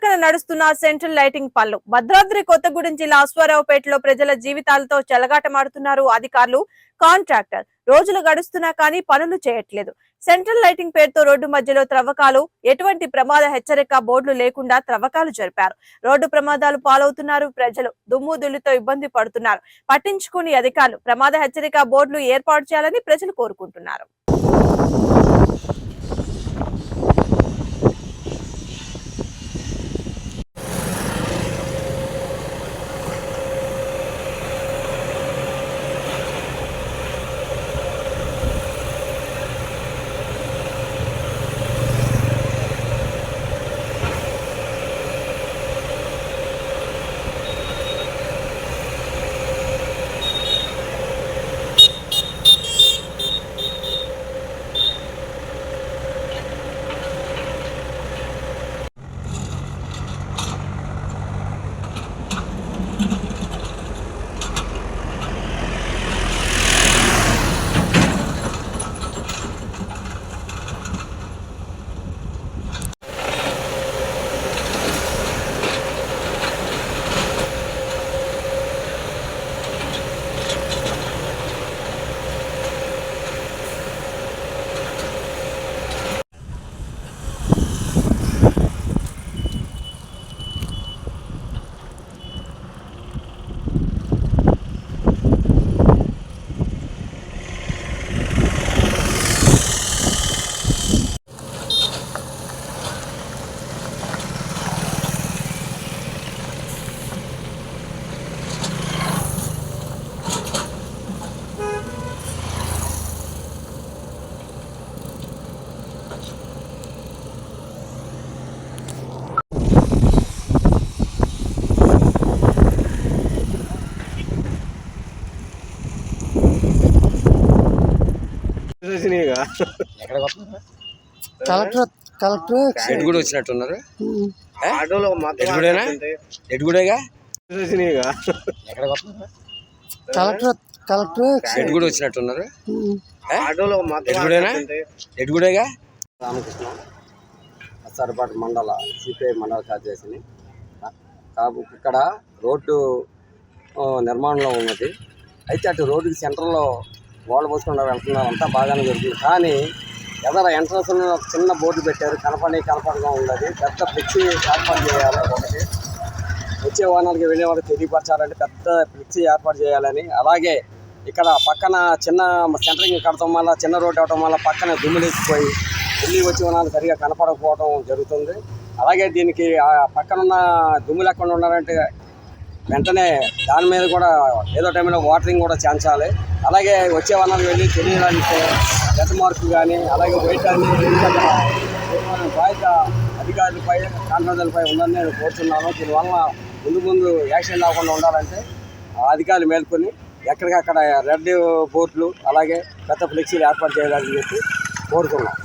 నత్తనడకన నడుస్తున్న central lighting పనులు భద్రాద్రి కొత్తగూడెం జిల్లా అశ్వారావుపేటలో ప్రజల జీవితాలతో చెలగాటమాడుతున్నారు అధికారులు, కాంట్రాక్టర్. రోజులు గడుస్తున్నా కానీ పనులు చేయట్లేదు. సెంట్రల్ లైటింగ్ పేరుతో రోడ్డు మధ్యలో త్రవ్వకాలు, ఎటువంటి ప్రమాద హెచ్చరిక బోర్డులు లేకుండా త్రవ్వకాలు జరిపారు. రోడ్డు ప్రమాదాలు పాలవుతున్నారు ప్రజలు. దుమ్ము దుల్లితో ఇబ్బంది పడుతున్నారు. పట్టించుకుని అధికారులు ప్రమాద హెచ్చరిక బోర్డులు ఏర్పాటు చేయాలని ప్రజలు కోరుకుంటున్నారు. కలెక్టర్ కూడా వచ్చినట్టున్నారు. ఎటుగుడేగా కలెక్టర్ కూడా వచ్చినట్టున్నారు. ఎటుగుడేగా రామకృష్ణ అచ్చారపాటు మండల సిపిఐ మండల కార్యదర్శిని. ఇక్కడ రోడ్డు నిర్మాణంలో ఉన్నది. అయితే అటు రోడ్డుకి సెంటర్లో గోడ పోసుకుండా వెళ్తున్నారు, అంతా బాగానే జరుగుతుంది. కానీ ఎదర ఎంట్రన్స్లో ఒక చిన్న బోర్డు పెట్టారు, కనపడగా ఉన్నది. పెద్ద ఫ్లెక్సీ ఏర్పాటు చేయాలి. ఒకటి వచ్చే వాహనాలకి వెళ్ళే వాళ్ళకి తెలియపరచాలంటే పెద్ద ఫ్లెక్సీ ఏర్పాటు చేయాలని. అలాగే ఇక్కడ పక్కన చిన్న సెంటరింగ్ కడటం వల్ల, చిన్న రోడ్డు అవడం వల్ల పక్కన దుమ్ములేసిపోయి వెళ్ళి వచ్చే వాహనాలు సరిగా కనపడకపోవడం జరుగుతుంది. అలాగే దీనికి పక్కనున్న దుమ్ము లేకుండా ఉండాలంటే వెంటనే దాని మీద కూడా ఏదో టైంలో వాటరింగ్ కూడా చేయించాలి. అలాగే వచ్చే వాహనాలు వెళ్ళి తెలియడానికి డెత్ మార్కు కానీ, అలాగే వైద్యాన్ని బాధ్యత అధికారులపై, కాంట్రాక్టర్లపై ఉందని నేను కోరుతున్నాను. దీనివల్ల ముందు యాక్సిడెంట్ రాకుండా ఉండాలంటే అధికారులు మేల్కొని ఎక్కడికక్కడ రెడ్ బోర్డులు, అలాగే పెద్ద ఫ్లెక్సీలు ఏర్పాటు చేయాలని చెప్పి కోరుతున్నాం.